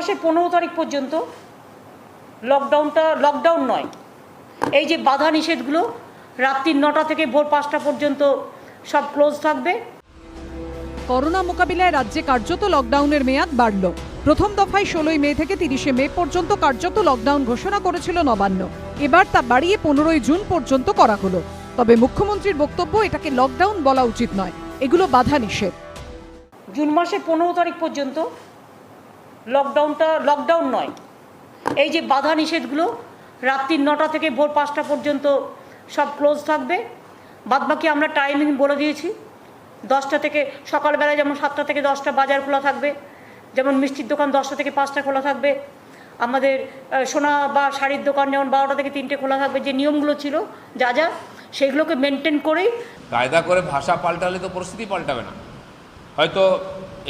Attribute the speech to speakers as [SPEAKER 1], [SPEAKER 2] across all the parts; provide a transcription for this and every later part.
[SPEAKER 1] মাসের 15 তারিখ পর্যন্ত লকডাউন নয়, এই যে বাধা নিষেধগুলো রাত্রি 9টা থেকে ভোর 5টা পর্যন্ত সব ক্লোজ থাকবে।
[SPEAKER 2] করোনা মোকাবিলায় রাজ্যে কার্যত লকডাউনের মেয়াদ বাড়ল। প্রথম দফায় 16 মে থেকে 30 মে পর্যন্ত কার্যত লকডাউন ঘোষণা করেছিল নবান্ন। এবার তা বাড়িয়ে 15 জুন পর্যন্ত করা হলো। তবে মুখ্যমন্ত্রীর বক্তব্য, এটাকে লকডাউন বলা উচিত নয়, এগুলো বাধা নিষেধ।
[SPEAKER 1] জুন মাসের 15 তারিখ পর্যন্ত লকডাউন নয়, এই যে বাধা নিষেধগুলো রাত্রি 9টা থেকে ভোর 5টা পর্যন্ত সব ক্লোজ থাকবে। বাদবাকি আমরা টাইমিং বলে দিয়েছি। 10টা থেকে সকালবেলায় যেমন 7টা থেকে 10টা বাজার খোলা থাকবে, যেমন মিষ্টির দোকান 10টা থেকে 5টা খোলা থাকবে, আমাদের সোনা বা শাড়ির দোকান যেমন 12টা থেকে 3টে খোলা থাকবে। যে নিয়মগুলো ছিল যা সেগুলোকে মেনটেন করেই।
[SPEAKER 3] কায়দা করে ভাষা পাল্টালে তো পরিস্থিতি পাল্টাবে না। হয়তো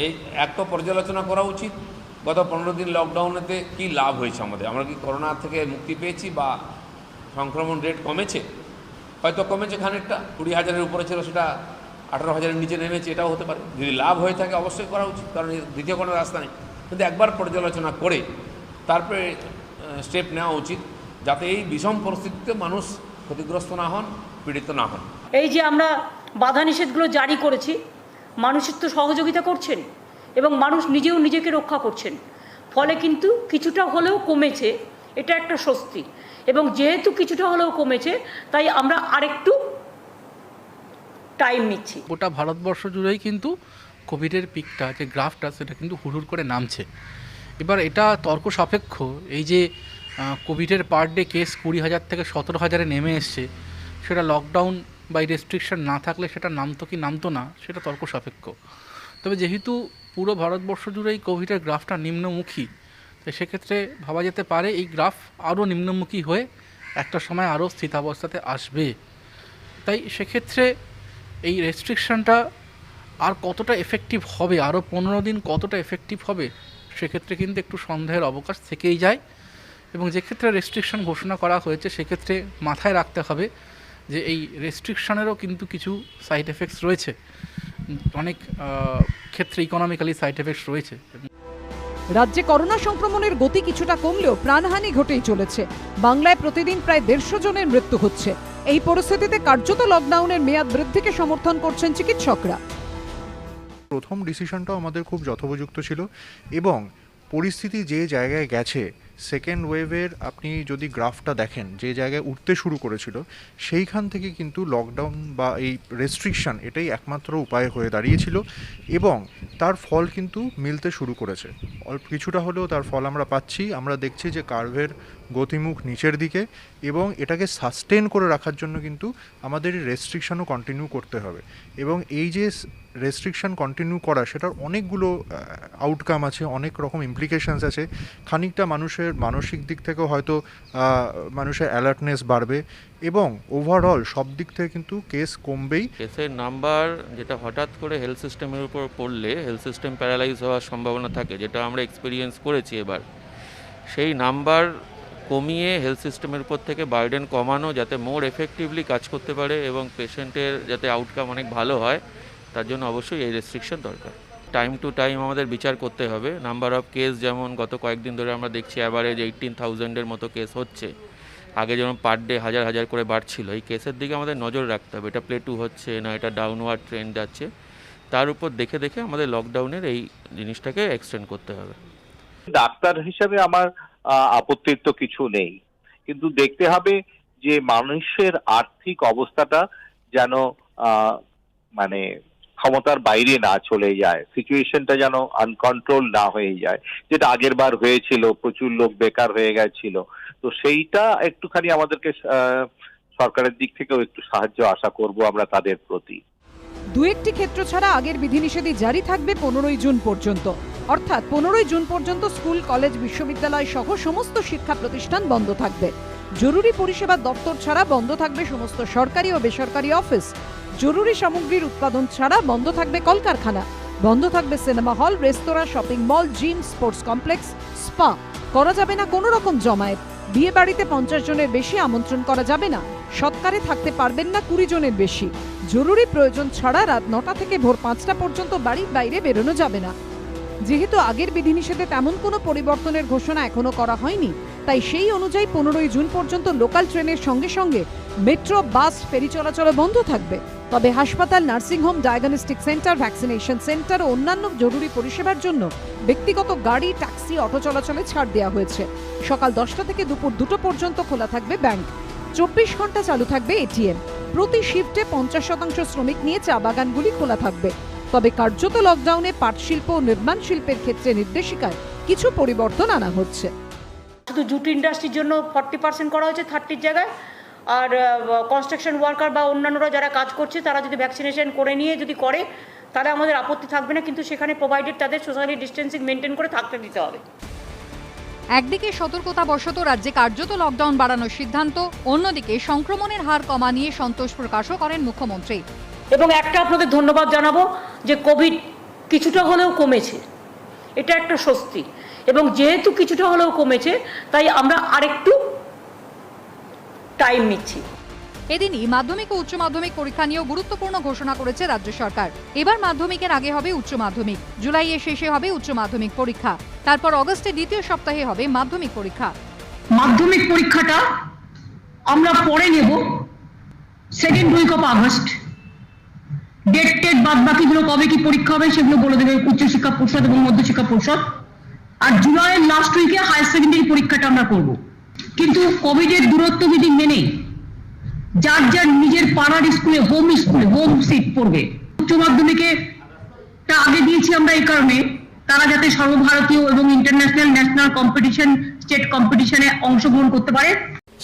[SPEAKER 3] এই একটা পর্যালোচনা করা উচিত, গত 15 দিন লকডাউনেতে কি লাভ হয়েছে আমাদের, আমরা কি করোনা থেকে মুক্তি পেয়েছি বা সংক্রমণ রেট কমেছে? হয়তো কমেছে খানিকটা, 20,000-এর উপরে ছিল সেটা 18,000-এর নিচে নেমেছে, এটাও হতে পারে। যদি লাভ হয়ে থাকে অবশ্যই করা উচিত, কারণ দ্বিতীয় কোনো রাস্তা নেই। কিন্তু একবার পর্যালোচনা করে তারপরে স্টেপ নেওয়া উচিত, যাতে এই বিষম পরিস্থিতিতে মানুষ ক্ষতিগ্রস্ত না হন, পীড়িত না হন।
[SPEAKER 1] এই যে আমরা বাধা নিষেধগুলো জারি করেছি, মানুষের তো সহযোগিতা করছেন এবং মানুষ নিজেও নিজেকে রক্ষা করছেন, ফলে কিন্তু কিছুটা হলেও কমেছে, এটা একটা স্বস্তি। এবং যেহেতু কিছুটা হলেও কমেছে, তাই আমরা আরেকটু টাইম নিচ্ছি।
[SPEAKER 4] গোটা ভারতবর্ষ জুড়েই কিন্তু কোভিডের পিকটা, যে গ্রাফটা, সেটা কিন্তু হুড় করে নামছে। এবার এটা তর্ক সাপেক্ষ, এই যে কোভিডের পার ডে কেস 20,000 থেকে 17,000-এ নেমে এসছে, সেটা লকডাউন বা রেস্ট্রিকশন না থাকলে সেটা নামতো কি নামতো না, সেটা তর্ক সাপেক্ষ। তবে যেহেতু পুরো ভারতবর্ষ জুড়েই কোভিডের গ্রাফটা নিম্নমুখী, তো সেক্ষেত্রে ভাবা যেতে পারে এই গ্রাফ আরও নিম্নমুখী হয়ে একটা সময় আরও স্থিতাবস্থাতে আসবে। তাই সেক্ষেত্রে এই রেস্ট্রিকশনটা আর কতটা এফেক্টিভ হবে, আরও 15 দিন কতটা এফেক্টিভ হবে, সেক্ষেত্রে কিন্তু একটু সন্দেহের অবকাশ থেকেই যায়। এবং যে ক্ষেত্রে রেস্ট্রিকশন ঘোষণা করা হয়েছে, সেক্ষেত্রে মাথায় রাখতে হবে যে এই রেস্ট্রিকশনেরও কিন্তু কিছু সাইড এফেক্টস রয়েছে, অনেক ক্ষেত্রে ইকোনমিক্যালি সাইড এফেক্টস রয়েছে।
[SPEAKER 2] রাজ্যে করোনা সংক্রমণের গতি কিছুটা কমলেও প্রাণহানি ঘটেই চলেছে। বাংলায় প্রতিদিন প্রায় 150 জনের মৃত্যু হচ্ছে। এই পরিস্থিতিতে কার্যত লকডাউনের মেয়াদ বৃদ্ধিকে সমর্থন করছেন চিকিৎসকরা।
[SPEAKER 5] প্রথম ডিসিশনটাও আমাদের খুব যথোপযুক্ত ছিল এবং পরিস্থিতি যে জায়গায় গেছে, সেকেন্ড ওয়েভের আপনি যদি গ্রাফটা দেখেন, যে জায়গায় উঠতে শুরু করেছিল, সেইখান থেকে কিন্তু লকডাউন বা এই রেস্ট্রিকশন এটাই একমাত্র উপায় হয়ে দাঁড়িয়েছিল এবং তার ফল কিন্তু মিলতে শুরু করেছে। অল্প কিছুটা হলেও তার ফল আমরা পাচ্ছি। আমরা দেখছি যে কার্ভের গতিমুখ নিচের দিকে, এবং এটাকে সাস্টেন করে রাখার জন্য কিন্তু আমাদের রেস্ট্রিকশনও কন্টিনিউ করতে হবে। এবং এই যে রেস্ট্রিকশন কন্টিনিউ করা, সেটার অনেকগুলো আউটকাম আছে, অনেক রকম ইমপ্লিকেশনস আছে। খানিকটা মানুষের মানসিক দিক থেকেও হয়তো মানুষের অ্যালার্টনেস বাড়বে এবং ওভারঅল সব দিক থেকে কিন্তু কেস কমবেই।
[SPEAKER 6] কেসের নাম্বার যেটা হঠাৎ করে হেলথ সিস্টেমের উপর পড়লে হেলথ সিস্টেম প্যারালাইজ হওয়ার সম্ভাবনা থাকে, যেটা আমরা এক্সপিরিয়েন্স করেছি এবার। সেই নাম্বার কমিয়ে হেলথ সিস্টেমের উপর থেকে বার্ডেন কমানো, যাতে মোর এফেক্টিভলি কাজ করতে পারে এবং পেশেন্টের যাতে আউটকাম অনেক ভালো হয়, তার জন্য অবশ্যই এই রেস্ট্রিকশন দরকার। টাইম টু টাইম আমাদের বিচার করতে হবে। নাম্বার অফ কেস যেমন গত কয়েকদিন ধরে আমরা দেখছি অ্যাভারেজ 18,000-এর মতো কেস হচ্ছে। আগে যেমন পার ডে হাজার হাজার করে বাড়ছিল। এই কেসের দিকে আমাদের নজর রাখতে হবে, এটা প্লেটু হচ্ছে না, এটা ডাউনওয়ার্ড ট্রেন্ড যাচ্ছে, তার উপর দেখে দেখে আমাদের লকডাউনের এই জিনিসটাকে এক্সটেন্ড করতে হবে।
[SPEAKER 7] ডাক্তার হিসেবে আমার আপত্তির তো কিছু নেই, কিন্তু দেখতে হবে যে মানুষের আর্থিক অবস্থাটা যেন মানে ক্ষমতার বাইরে না চলে যায়, সিচুয়েশনটা যেন আনকন্ট্রোল না হয়ে যায়, যেটা আগের বার হয়েছিল, প্রচুর লোক বেকার হয়ে গেছিল। তো সেইটা একটুখানি আমাদেরকে সরকারের দিক থেকেও একটু সাহায্য আশা করব আমরা তাদের প্রতি।
[SPEAKER 2] দু একটি ক্ষেত্র ছাড়া আগের বিধিনিষেধই জারি থাকবে 15 জুন পর্যন্ত। অর্থাৎ 15 জুন পর্যন্ত স্কুল, কলেজ, বিশ্ববিদ্যালয় সহ সমস্ত শিক্ষা প্রতিষ্ঠান বন্ধ থাকবে। জরুরি পরিষেবা দপ্তর ছাড়া বন্ধ থাকবে সমস্ত সরকারি ও বেসরকারি অফিস। জরুরি সামগ্রীর উৎপাদন ছাড়া বন্ধ থাকবে কলকারখানা। বন্ধ থাকবে সিনেমা হল, রেস্তোরাঁ, shopping mall, gym, sports complex, spa. করা যাবে না কোনো রকম জমায়েত। বিয়ে বাড়িতে 50 জনের বেশি আমন্ত্রণ করা যাবে না। সৎকারে থাকতে পারবেন না 20 জনের বেশি। জরুরি প্রয়োজন ছাড়া রাত 9টা থেকে ভোর 5টা পর্যন্ত বাড়ির বাইরে বেরোনো যাবে না। যেহেতু আগের বিধিনিষেধে তেমন কোনো পরিবর্তনের ঘোষণা এখনো করা হয়নি, তাই সেই অনুযায়ী 15ই জুন পর্যন্ত লোকাল ট্রেনের সঙ্গে সঙ্গে মেট্রো, বাস, ফেরি চলাচল বন্ধ থাকবে। তবে হাসপাতাল, nursing home, diagnostic centre, vaccination centre ও অন্যান্য জরুরি পরিষেবার জন্য ব্যক্তিগত গাড়ি, ট্যাক্সি, অটো চলাচলে ছাড় দেওয়া হয়েছে। সকাল 10টা থেকে দুপুর 2টো পর্যন্ত খোলা থাকবে ব্যাংক। 24 ঘন্টা চালু থাকবে এটিএম। প্রতি শিফটে 50% শ্রমিক নিয়ে চা বাগানগুলি খোলা থাকবে। তবে কার্যত লকডাউনে পাট শিল্প ও নির্মাণ শিল্পের ক্ষেত্রে নির্দেশিকায় কিছু পরিবর্তন আনা হচ্ছে।
[SPEAKER 1] শুধু জুট ইন্ডাস্ট্রির জন্য 40% করা হয়েছে 30 জায়গায়। আর কনস্ট্রাকশন ওয়ার্কার বা অন্যান্যরা যারা কাজ করছে তারা যদি ভ্যাকসিনেশন করে নিয়ে যদি করে তাহলে আমাদের আপত্তি থাকবে না, কিন্তু সেখানে প্রোভাইডেড তাদের সোশ্যাল ডিস্টেন্সিং মেনটেন করে থাকতে দিতে হবে।
[SPEAKER 8] একদিকে সতর্কতাবশত রাজ্যে কার্যত লকডাউন বাড়ানোর সিদ্ধান্ত, অন্যদিকে সংক্রমণের হার কমা নিয়ে সন্তোষ প্রকাশও করেন মুখ্যমন্ত্রী।
[SPEAKER 1] এবং একটা আপনাদের ধন্যবাদ জানাবো যে কোভিড কিছুটা হলেও কমেছে, এটা একটা স্বস্তি। এবং যেহেতু কিছুটা হলেও কমেছে তাই আমরা আরেকটু টাইম নিচ্ছি।
[SPEAKER 8] এদিনই মাধ্যমিক ও উচ্চ মাধ্যমিক পরীক্ষা নিয়েও গুরুত্বপূর্ণ ঘোষণা করেছে রাজ্য সরকার। এবার মাধ্যমিকের আগে হবে উচ্চ মাধ্যমিক, জুলাইয়ের শেষে হবে উচ্চ মাধ্যমিক পরীক্ষা, তারপর অগস্টের দ্বিতীয় সপ্তাহে হবে মাধ্যমিক পরীক্ষা।
[SPEAKER 9] মাধ্যমিক পরীক্ষাটা আমরা পরে নেব second week of August. Date বাদ বাকিগুলো কবে কি পরীক্ষা হবে সেগুলো বলে দেবে উচ্চশিক্ষা পর্ষদ এবং মধ্যশিক্ষা পর্ষদ। আর জুলাইয়ের লাস্ট উইকে হায়ার সেকেন্ডারি পরীক্ষাটা আমরা করব। কিন্তু কোভিডের দূরত্ব বিধি মেনে যার যার নিজের পাড়ার স্কুলে হোম সিট পড়বে। উচ্চ মাধ্যমিকে আগে দিয়েছি আমরা এই কারণে তারা যাতে সর্বভারতীয় এবং ইন্টারন্যাশনাল, ন্যাশনাল কম্পিটিশন, স্টেট কম্পিটিশনে অংশগ্রহণ করতে পারে।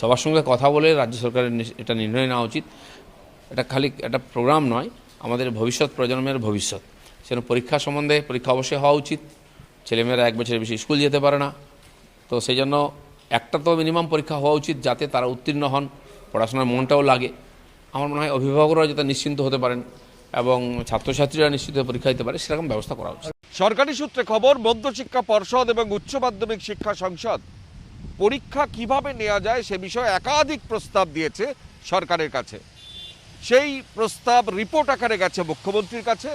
[SPEAKER 3] সবার সঙ্গে কথা বলে রাজ্য সরকারের এটা নির্ণয় নেওয়া উচিত। এটা খালি একটা প্রোগ্রাম নয়, আমাদের ভবিষ্যৎ প্রজন্মের ভবিষ্যৎ। সেজন্য পরীক্ষা সম্বন্ধে পরীক্ষা অবশ্যই হওয়া উচিত। ছেলেমেয়েরা 1 বছরের বেশি স্কুল যেতে পারে না, তো সেই জন্য একটা তো মিনিমাম পরীক্ষা হওয়া উচিত যাতে তারা উত্তীর্ণ হন, পড়াশোনার মনটাও লাগে। আমার মনে হয় অভিভাবকরাও যাতে নিশ্চিন্ত হতে পারেন এবং ছাত্রছাত্রীরা নিশ্চিত পরীক্ষা দিতে পারে সেরকম ব্যবস্থা করা উচিত।
[SPEAKER 10] সরকারি সূত্রে খবর, মধ্যশিক্ষা পর্ষদ এবং উচ্চ মাধ্যমিক শিক্ষা সংসদ পরীক্ষা কিভাবে নেওয়া যায় সে বিষয়ে একাধিক প্রস্তাব দিয়েছে সরকারের কাছে। সেই প্রস্তাব রিপোর্ট আকারে গেছে মুখ্যমন্ত্রীর কাছে।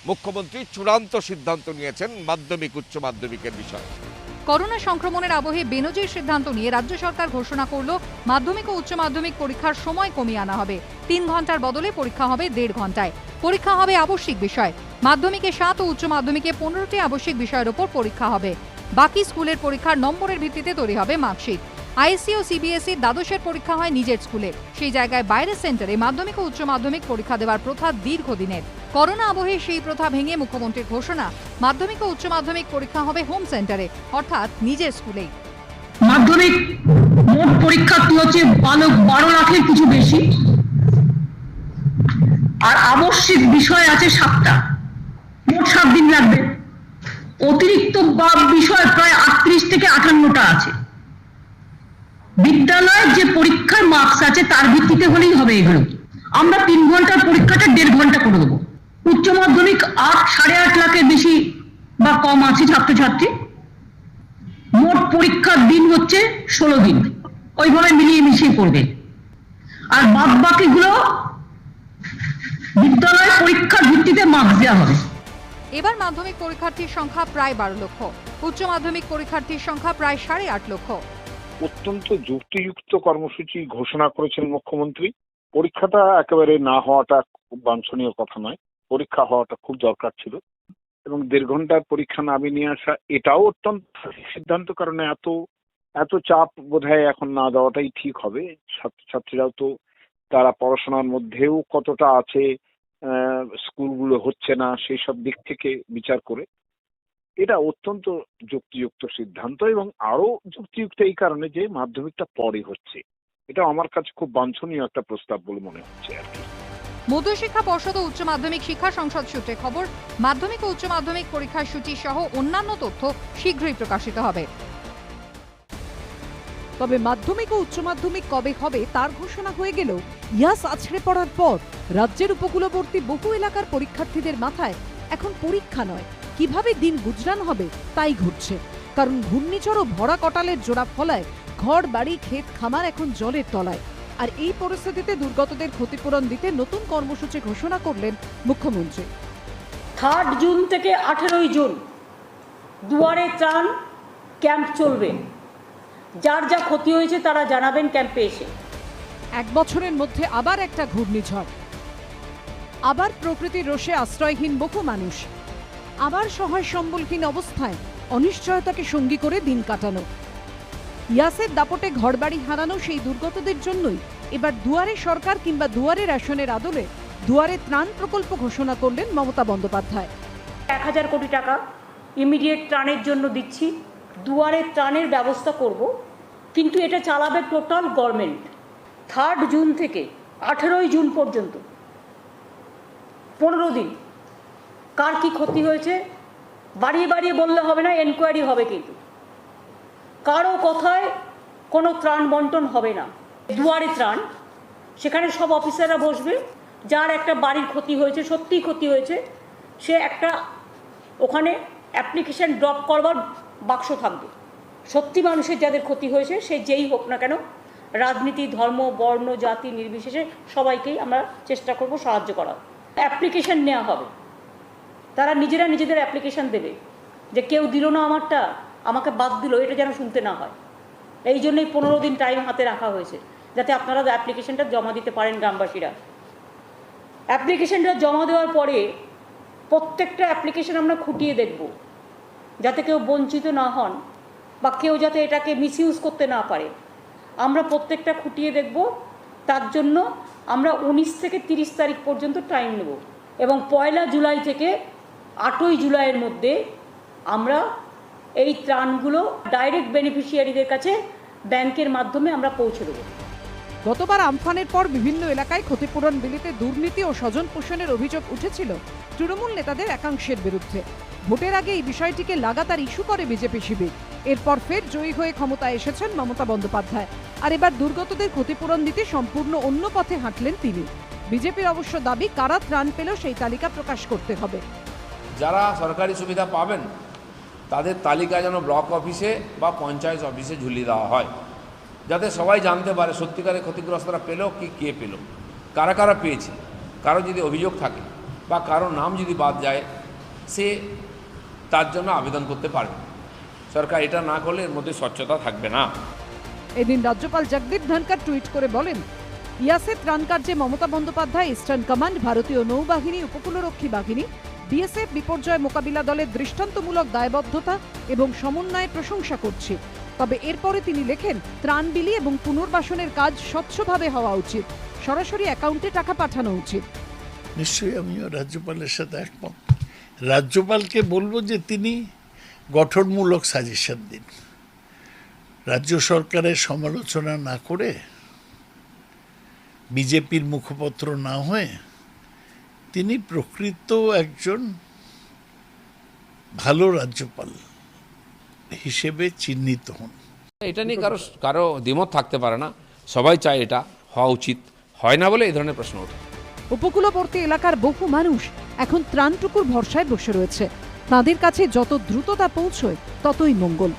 [SPEAKER 10] মুখ্যমন্ত্রী চূড়ান্ত সিদ্ধান্ত নিয়েছেন মাধ্যমিক উচ্চ মাধ্যমিকের বিষয়ে।
[SPEAKER 8] করোনা সংক্রমণের আবহে বেনজির সিদ্ধান্ত নিয়ে রাজ্য সরকার ঘোষণা করল মাধ্যমিক ও উচ্চ মাধ্যমিক পরীক্ষার সময় কমিয়ে আনা হবে। 3 ঘন্টার বদলে পরীক্ষা হবে 1.5 ঘন্টায়। পরীক্ষা হবে আবশ্যিক বিষয়। মাধ্যমিকে 7 ও উচ্চ মাধ্যমিকে 15টি আবশ্যিক বিষয়ের উপর পরীক্ষা হবে। বাকি স্কুলের পরীক্ষার নম্বরের ভিত্তিতে তৈরি হবে মার্কশিট। আইএসসি ও সিবিএসই দ্বাদশের পরীক্ষা হয় নিজের স্কুলে, সেই জায়গায় বাইরের সেন্টারে মাধ্যমিক ও উচ্চ মাধ্যমিক পরীক্ষা দেওয়ার প্রথা দীর্ঘদিনের। করোনা আবহে সেই প্রথা ভেঙে মুখ্যমন্ত্রীর ঘোষণা, মাধ্যমিক ও উচ্চ মাধ্যমিক পরীক্ষা হবে হোম সেন্টারে, অর্থাৎ নিজের স্কুলেই।
[SPEAKER 9] মাধ্যমিক মোট পরীক্ষার্থী হচ্ছে 12 লাখের কিছু বেশি, আর আবশ্যিক বিষয় আছে 7টা, মোট 7 দিন লাগবে। অতিরিক্ত বিষয় প্রায় 38 থেকে 58টা আছে। বিদ্যালয়ের যে পরীক্ষার মার্কস আছে তার ভিত্তিতে হলেই হবে এগুলো। আমরা 3 ঘন্টার পরীক্ষাটা 1.5 ঘন্টা করে দেবো। উচ্চ মাধ্যমিক 8.5 লাখের বেশি বা কম আছে ছাত্রছাত্রী। মোট পরীক্ষার দিন হচ্ছে 16 দিন, ওইভাবে মিলিয়ে মিশিয়ে করবে। আর বাদ বাকিগুলো বিদ্যালয় পরীক্ষার ভিত্তিতে মার্কস দেওয়া হবে।
[SPEAKER 8] এবার মাধ্যমিক পরীক্ষার্থীর সংখ্যা প্রায় 12 লক্ষ, উচ্চ মাধ্যমিক পরীক্ষার্থীর সংখ্যা প্রায় 8.5 লক্ষ।
[SPEAKER 11] অত্যন্ত যুক্তিযুক্ত কর্মসূচি ঘোষণা করেছেন মুখ্যমন্ত্রী। পরীক্ষাটা একেবারে না হওয়াটা খুব বাঞ্ছনীয় কথা নয়, পরীক্ষা হওয়াটা খুব দরকার ছিল। এবং 1.5 ঘন্টার পরীক্ষা নামিয়ে নিয়ে আসা এটাও অত্যন্ত সিদ্ধান্ত, কারণ এত চাপ বোধহয় এখন না দেওয়াটাই ঠিক হবে। ছাত্রছাত্রীরাও তো তারা পড়াশোনার মধ্যেও কতটা আছে, স্কুলগুলো হচ্ছে না, সেই সব দিক থেকে বিচার করে এটা অত্যন্ত যুক্তিযুক্ত সিদ্ধান্ত। এবং আরো যুক্তিযুক্ত এই কারণে যে মাধ্যমিকটা পরে হচ্ছে, এটা আমার কাছে খুব বাঞ্ছনীয় একটা প্রস্তাব বলে মনে হচ্ছে আর কি।
[SPEAKER 8] মধ্যশিক্ষা পর্ষদ ও উচ্চ মাধ্যমিক শিক্ষা সংসদ সূত্রে খবর, মাধ্যমিক ও উচ্চ মাধ্যমিক পরীক্ষার সূচি সহ অন্যান্য তথ্য শীঘ্রই প্রকাশিত হবে।
[SPEAKER 2] তবে মাধ্যমিক ও উচ্চ মাধ্যমিক কবে হবে তার ঘোষণা হয়ে গেলেও ইয়াস আছড়ে পড়ার পর রাজ্যের উপকূলবর্তী বহু এলাকার পরীক্ষার্থীদের মাথায় এখন পরীক্ষা নয়, কিভাবে দিন গুজরান হবে তাই ঘুরছে। কারণ ঘূর্ণিঝড় ও ভরা কটালের জোড়া ফলায় ঘর বাড়ি ক্ষেত খামার এখন জলের তলায়। আর এই পরিস্থিতিতে দুর্গতদের ক্ষতিপূরণ দিতে নতুন কর্মসূচি ঘোষণা করলেন মুখ্যমন্ত্রী।
[SPEAKER 1] 3 জুন থেকে 18 জুন দুয়ারে ত্রাণ ক্যাম্প চলবে, যার যা ক্ষতি হয়েছে তারা জানাবেন ক্যাম্পে এসে।
[SPEAKER 2] 1 বছরের মধ্যে আবার একটা ঘূর্ণিঝড়, আবার প্রকৃতির রোষে আশ্রয়হীন বহু মানুষ, আবার সহায় সম্বলহীন অবস্থায় অনিশ্চয়তাকে সঙ্গী করে দিন কাটানো। ইয়াসের দাপটে ঘরবাড়ি হারানো সেই দুর্গতদের জন্যই এবার দুয়ারে সরকার কিংবা দুয়ারে রেশনের আদলে দুয়ারে ত্রাণ প্রকল্প ঘোষণা করলেন মমতা বন্দ্যোপাধ্যায়।
[SPEAKER 1] 1000 কোটি টাকা ইমিডিয়েট ত্রাণের জন্য দিচ্ছি, দুয়ারে ত্রাণের ব্যবস্থা করব, কিন্তু এটা চালাবে টোটাল গভর্নমেন্ট। 3 জুন থেকে 18 জুন পর্যন্ত 15 দিন কার কি ক্ষতি হয়েছে বাড়িয়ে বাড়িয়ে বললে হবে না, এনকোয়ারি হবে, কিন্তু কারো কথায় কোনো ত্রাণ বন্টন হবে না। দুয়ারে ত্রাণ, সেখানে সব অফিসাররা বসবে, যার একটা বাড়ির ক্ষতি হয়েছে, সত্যিই ক্ষতি হয়েছে, সে একটা ওখানে অ্যাপ্লিকেশন ড্রপ করবার বাক্স থাকবে। সত্যি মানুষের যাদের ক্ষতি হয়েছে, সে যেই হোক না কেন, রাজনীতি, ধর্ম, বর্ণ, জাতি নির্বিশেষে সবাইকেই আমরা চেষ্টা করব সাহায্য করার। অ্যাপ্লিকেশন নেওয়া হবে, তারা নিজেরা নিজেদের অ্যাপ্লিকেশন দেবে, যে কেউ দিল না আমারটা, আমাকে বাদ দিল, এটা যেন শুনতে না হয়। এই জন্যই 15 দিন টাইম হাতে রাখা হয়েছে, যাতে আপনারা অ্যাপ্লিকেশনটা জমা দিতে পারেন গ্রামবাসীরা। অ্যাপ্লিকেশনটা জমা দেওয়ার পরে প্রত্যেকটা অ্যাপ্লিকেশন আমরা খুঁটিয়ে দেখব, যাতে কেউ বঞ্চিত না হন বা কেউ যাতে এটাকে মিসইউজ করতে না পারে। আমরা প্রত্যেকটা খুঁটিয়ে দেখব, তার জন্য আমরা 19 থেকে 30 তারিখ পর্যন্ত টাইম নেব, এবং 1 জুলাই থেকে 8 জুলাইয়ের মধ্যে আমরা এই ত্রাণগুলো ডাইরেক্ট বেনিফিশিয়ারিদের কাছে ব্যাংকের মাধ্যমে আমরা পৌঁছে দেব।
[SPEAKER 2] গতবার আমফানের পর বিভিন্ন এলাকায় ক্ষতিপূরণ বিলিতে দুর্নীতি ও স্বজন পোষণের অভিযোগ উঠেছিল তৃণমূল নেতাদের একাংশের বিরুদ্ধে। ভোটের আগে এই বিষয়টিকে লাগাতার ইস্যু করে বিজেপি শিবির। এরপর ফের জয়ী হয়ে ক্ষমতায় এসেছেন মমতা বন্দ্যোপাধ্যায়, আর এবার দুর্গতদের ক্ষতিপূরণ দিতে সম্পূর্ণ অন্য পথে হাঁটলেন তিনি। বিজেপির অবশ্য দাবি, কারা ত্রাণ পেল সেই তালিকা প্রকাশ করতে হবে।
[SPEAKER 3] যারা সরকারি সুবিধা পাবেন তাদের তালিকা যেন ব্লক অফিসে বা পঞ্চায়েত অফিসে ঝুলিয়ে দেওয়া হয়, যাতে সবাই জানতে পারে সত্যিকারের ক্ষতিগ্রস্তরা পেল কি, কে পেল, কারা কারা পেয়েছে। কারো যদি অভিযোগ থাকে বা কারো নাম যদি বাদ যায়, সে তার জন্য আবেদন করতে পারবে। সরকার এটা না করলে এর মধ্যে স্বচ্ছতা থাকবে না।
[SPEAKER 2] এদিন রাজ্যপাল জগদীপ ধনকর টুইট করে বলেন, ইয়াসের ত্রাণ কার্যে মমতা বন্দ্যোপাধ্যায়, ইস্টার্ন কমান্ড, ভারতীয় নৌবাহিনী, উপকূলরক্ষী বাহিনী, বিএসএফ বিপর্যয় মোকাবিলা দলের দৃষ্টান্তমূলক দায়বদ্ধতা এবং সমন্বয়ের প্রশংসা করছি। তবে এরপরে তিনি লেখেন, ত্রাণ বিলি এবং পুনর্বাসনের কাজ স্বচ্ছভাবে হওয়া উচিত, সরাসরি অ্যাকাউন্টে টাকা পাঠানো উচিত।
[SPEAKER 12] নিশ্চয়ই আমিও রাজ্যপালের সাথে একমত। রাজ্যপালকে বলবো যে তিনি গঠনমূলক সাজেশন দিন, রাজ্য সরকারের সমালোচনা না করে, বিজেপির মুখপত্র না হয়ে তিনি প্রকৃত একজন ভালো রাজ্যপাল হিসেবে চিহ্নিত হন।
[SPEAKER 3] এটা নিয়ে কারো দ্বিমত থাকতে পারে না, সবাই চায় এটা হওয়া উচিত, হয় না বলে এই ধরনের প্রশ্ন ওঠে।
[SPEAKER 2] উপকূলবর্তী এলাকার বহু মানুষ এখন ত্রাণটুকুর ভরসায় বসে রয়েছে, তাদের কাছে যত দ্রুত তা পৌঁছয় ততই মঙ্গল।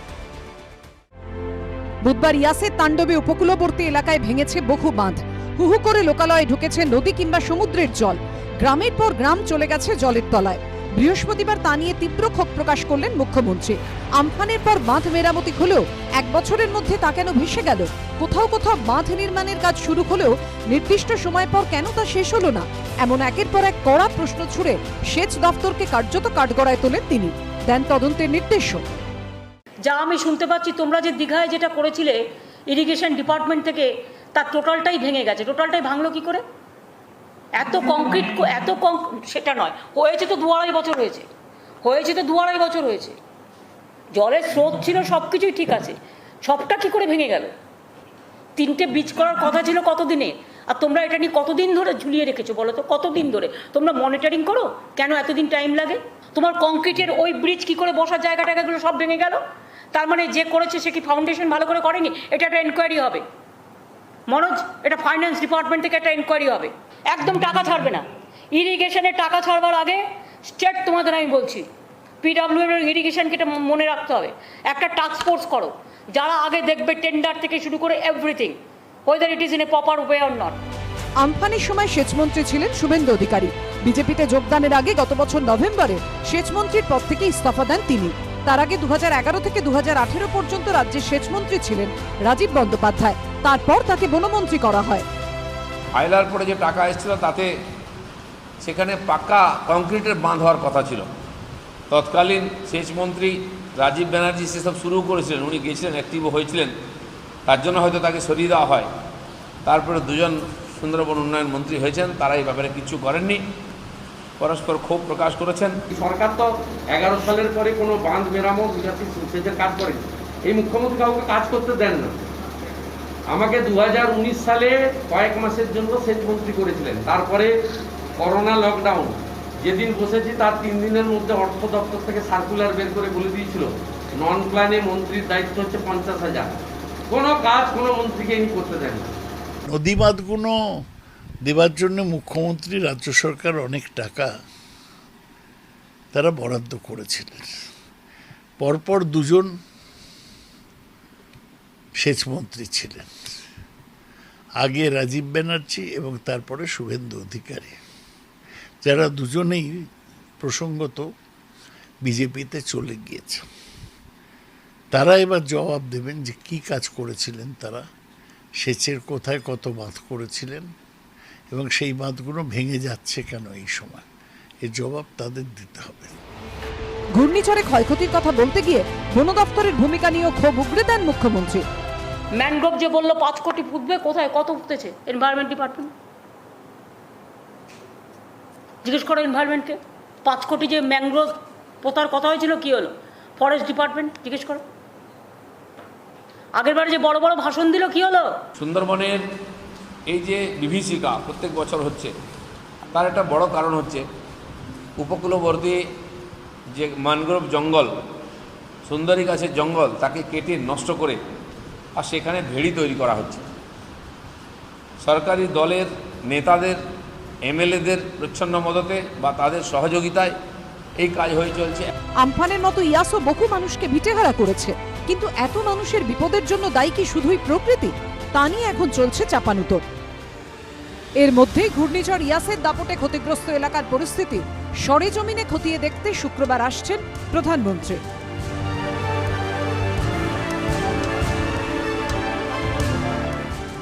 [SPEAKER 2] বুধবার ইয়াসের তাণ্ডবে উপকূলবর্তী এলাকায় ভেঙেছে বহু বাঁধ, হুহু করে লোকালয়ে ঢুকেছে নদী কিংবা সমুদ্রের জল, গ্রামের পর গ্রাম চলে গেছে জলের তলায়। বৃহস্পতিবার তা নিয়ে তীব্র ক্ষোভ প্রকাশ করলেন মুখ্যমন্ত্রী। আমফানের পর বাঁধ মেরামতি হলেও 1 বছরের মধ্যে তা কেন ভেসে গেল? কোথাও কোথাও বাঁধ নির্মাণের কাজ শুরু হলেও নির্দিষ্ট সময় পর কেন তা শেষ হলো না? এমন একের পর এক কড়া প্রশ্ন ছুড়ে সেচ দফতরকে কার্যত কাঠগড়ায় তোলেন তিনি, দেন তদন্তের নির্দেশও।
[SPEAKER 1] যা আমি শুনতে পাচ্ছি, তোমরা যে দীঘায় যেটা করেছিলে ইরিগেশন ডিপার্টমেন্ট থেকে, তার টোটালটাই ভেঙে গেছে। টোটালটাই ভাঙলো কি করে? এত কংক্রিট, সেটা নয়, হয়েছে তো 2-2.5 বছর হয়েছে, জলের স্রোত ছিল, সব কিছুই ঠিক আছে, সবটা কি করে ভেঙে গেল? 3টে ব্রিজ করার কথা ছিল কতদিনে, আর তোমরা এটা নিয়ে কতদিন ধরে ঝুলিয়ে রেখেছো বলো তো? কতদিন ধরে তোমরা মনিটরিং করো? কেন এতদিন টাইম লাগে? তোমার কংক্রিটের ওই ব্রিজ কি করে বসার জায়গাটাগুলো সব ভেঙে গেল? তার মানে যে করেছে সে কি ফাউন্ডেশন ভালো করে করেনি? এটা একটা এনকোয়ারি হবে মনোজ, এটা ফাইন্যান্স ডিপার্টমেন্ট থেকে একটা এনকোয়ারি হবে। একদম টাকা ছাড়বে না। ইরিগেশনের টাকা ছাড়বার আগে স্টেট, তোমাদের আমি বলছি, পিডব্লিউএম এর ইরিগেশনকে এটা মনে রাখতে হবে, একটা টাস্ক ফোর্স করো, যারা আগে দেখবে টেন্ডার থেকে শুরু করে everything, whether it is in a proper way or not.
[SPEAKER 2] আমফানের সময় সেচমন্ত্রী ছিলেন শুভেন্দু অধিকারী। বিজেপিতে যোগদানের আগে গত বছর নভেম্বরে সেচমন্ত্রীর পদ থেকে ইস্তফা দেন তিনি। তার আগে 2011 থেকে 2018 পর্যন্ত রাজ্যের সেচমন্ত্রী ছিলেন রাজীব বন্দ্যোপাধ্যায়। তারপর তাকে বনমন্ত্রী করা হয়।
[SPEAKER 3] আইলার পরে যে টাকা এসেছিল তাতে সেখানে পাকা কংক্রিটের বাঁধ হওয়ার কথা ছিল। তৎকালীন সেচমন্ত্রী রাজীব ব্যানার্জি সেসব শুরু করেছিলেন, উনি গিয়েছিলেন, অ্যাক্টিভও হয়েছিলেন, তার জন্য হয়তো তাকে সরিয়ে দেওয়া হয়। তারপরে দুজন সুন্দরবন উন্নয়ন মন্ত্রী হয়েছেন, তারা এই ব্যাপারে কিছু করেননি, পরস্পর ক্ষোভ প্রকাশ করেছেন।
[SPEAKER 13] সরকার তো 11 সালের পরে কোনো বাঁধ মেরামত সেচের কাজ করেনি। এই মুখ্যমন্ত্রী কাউকে কাজ করতে দেন না। আমাকে 2019 সালে কয়েক মাসের জন্য সেচমন্ত্রী করেছিলেন। তারপরে করোনা লকডাউন, যেদিন বসেছি তার 3 দিনের মধ্যে অর্থ দপ্তর থেকে সার্কুলার বের করে বলে দিয়েছিল নন প্ল্যানে মন্ত্রীর দায়িত্ব হচ্ছে 50,000। কোনো কাজ কোনো মন্ত্রীকে ইনি করতে দেন না।
[SPEAKER 12] নদী বাঁধগুলো দেবার জন্য মুখ্যমন্ত্রী, রাজ্য সরকার অনেক টাকা তারা বরাদ্দ করেছিলেন। পরপর দুজন সেচমন্ত্রী ছিলেন, আগে রাজীব ব্যানার্জি এবং তারপরে শুভেন্দু অধিকারী, যারা দুজনেই প্রসঙ্গত বিজেপিতে চলে গিয়েছে। তারা এবার জবাব দেবেন যে কি কাজ করেছিলেন তারা, সেচের কোথায় কত বাঁধ করেছিলেন এবং সেই বাঁধগুলো ভেঙে যাচ্ছে কেন এই সময়, এর জবাব তাদের দিতে হবে।
[SPEAKER 2] ঘূর্ণিঝড়ে ক্ষয়ক্ষতির কথা বলতে গিয়ে বন দপ্তরের ভূমিকা নিয়েও ক্ষোভ উগরে দেন মুখ্যমন্ত্রী।
[SPEAKER 1] ম্যানগ্রোভ যে বললো 5 কোটি ফুটবে, কোথায় কত ফুটেছে? এনভায়রনমেন্ট ডিপার্টমেন্ট জিজ্ঞেস করো এনভায়রনমেন্টকে। 5 কোটি যে ম্যানগ্রোভ পোতার কথা হয়েছিল, কি হলো? ফরেস্ট ডিপার্টমেন্ট জিজ্ঞেস করো। আগেরবার যে বড় বড় ভাষণ দিল, কি হলো?
[SPEAKER 3] সুন্দরবনের এই যে বিভীষিকা প্রত্যেক বছর হচ্ছে, তার একটা বড় কারণ হচ্ছে উপকূলবর্তী যে ম্যানগ্রোভ জঙ্গল, সুন্দরী গাছের জঙ্গল, তাকে কেটে নষ্ট করে আর সেখানে ভেড়ি তৈরি করা হচ্ছে। সরকারি দলের নেতাদের, এমএলএদের প্রচ্ছন্ন মদতে বা তাদের সহযোগিতায় এই কাজ হয়ে চলছে।
[SPEAKER 2] আমফানের মতো ইয়াসও বহু মানুষকে ভিটেহারা করেছে, কিন্তু এত মানুষের বিপদের জন্য দায়ী কি শুধুই প্রকৃতি? তা নিয়ে এখন চলছে চাপানুতর। এর মধ্যেই ঘূর্ণিঝড় ইয়াসের দাপটে ক্ষতিগ্রস্ত এলাকার পরিস্থিতি সরেজমিনে খতিয়ে দেখতে শুক্রবার আসছেন প্রধানমন্ত্রী।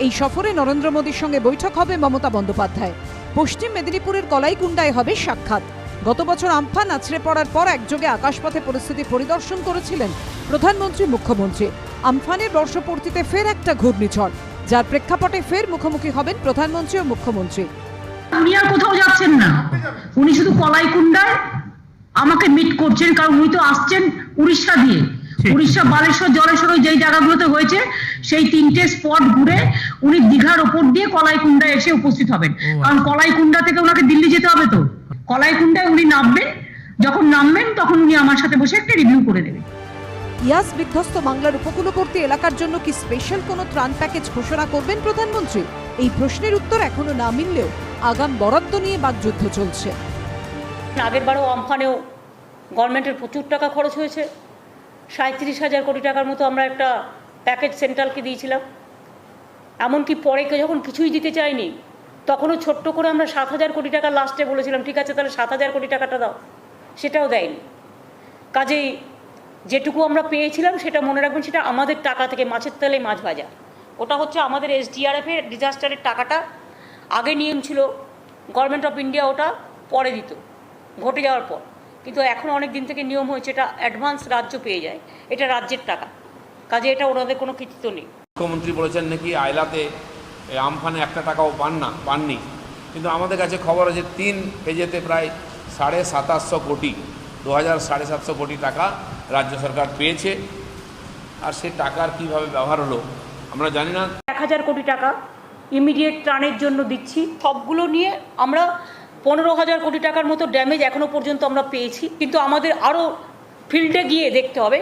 [SPEAKER 2] এই সফরে নরেন্দ্র মোদীর সঙ্গে বৈঠক হবে মমতা বন্দ্যোপাধ্যায়। পশ্চিম মেদিনীপুরের কলাইকুণ্ডায় হবে সাক্ষাৎ। গত বছর আমফান আছড়ে পড়ার পর একযোগে আকাশপথে পরিস্থিতি পরিদর্শন করেছিলেন প্রধানমন্ত্রী, মুখ্যমন্ত্রী। আমফানের বর্ষপূর্তিতে ফের একটা ঘূর্ণিঝড়, যার প্রেক্ষাপটে ফের মুখোমুখি হবেন প্রধানমন্ত্রী ও মুখ্যমন্ত্রী।
[SPEAKER 9] উনি আর কোথাও যাচ্ছেন না, উনি শুধু কলাইকুণ্ডায় আমাকে মিট করছেন, কারণ উনি তো আসছেন উড়িষ্যা দিয়ে। উড়িষ্যা, বালেশ্বর, জলেশ্বর, যেই জায়গাগুলোতে হয়েছে সেই 3টে স্পট ঘুরে উনি দীঘার ওপর দিয়ে কলাইকুণ্ডায় এসে উপস্থিত হবেন। কারণ কলাইকুণ্ডা থেকে ওনাকে দিল্লি যেতে হবে, তো কলাইকুণ্ডায় উনি নামবেন। যখন নামবেন তখন উনি আমার সাথে বসে একটা রিভিউ করে দেবেন।
[SPEAKER 2] ইয়াস বিধ্বস্ত বাংলার উপকূলবর্তী এলাকার জন্য কি স্পেশাল কোনো ত্রাণ প্যাকেজ ঘোষণা করবেন প্রধানমন্ত্রী? এই প্রশ্নের উত্তর এখনো না মিললেও আগাম বরাদ্দ নিয়ে বাকযুদ্ধ চলছে।
[SPEAKER 1] আগেরবারও আমফানেও গভর্নমেন্টের প্রচুর টাকা খরচ হয়েছে। 37,000 কোটি টাকার মতো আমরা একটা প্যাকেজ সেন্ট্রালকে দিয়েছিলাম। এমনকি পরে যখন কিছুই দিতে চাইনি, তখনও ছোট্ট করে আমরা 7,000 কোটি টাকা লাস্টে বলেছিলাম, ঠিক আছে তাহলে 7,000 কোটি টাকাটা দাও, সেটাও দেয়নি। কাজেই যেটুকু আমরা পেয়েছিলাম সেটা মনে রাখবেন, সেটা আমাদের টাকা থেকে, মাছের তেলে মাছ ভাজা। ওটা হচ্ছে আমাদের SDRF-এর ডিজাস্টারের টাকাটা। আগে নিয়ম ছিল গভর্নমেন্ট অফ ইন্ডিয়া ওটা পরে দিত ঘটে যাওয়ার পর, কিন্তু এখন অনেক দিন থেকে নিয়ম হয়েছে এটা অ্যাডভান্স রাজ্য পেয়ে যায়, এটা রাজ্যের টাকা। কাজে এটা ওনাদের কোনো কৃতিত্ব নেই।
[SPEAKER 3] মুখ্যমন্ত্রী বলেছেন নাকি আইলাতে আমফানে 1 টাকাও পাননি, কিন্তু আমাদের কাছে খবর আছে 3 পেজেতে প্রায় 750 কোটি, 2,750 কোটি টাকা রাজ্য সরকার পেয়েছে। আর সে টাকার কিভাবে ব্যবহার হলো আমরা জানি না।
[SPEAKER 1] 1,000 কোটি টাকা ইমিডিয়েট ত্রাণের জন্য দিচ্ছি। সবগুলো নিয়ে আমরা 15,000 কোটি টাকার মতো ড্যামেজ এখনো পর্যন্ত আমরা পেয়েছি, কিন্তু আমাদের আরও ফিল্ডে গিয়ে দেখতে হবে।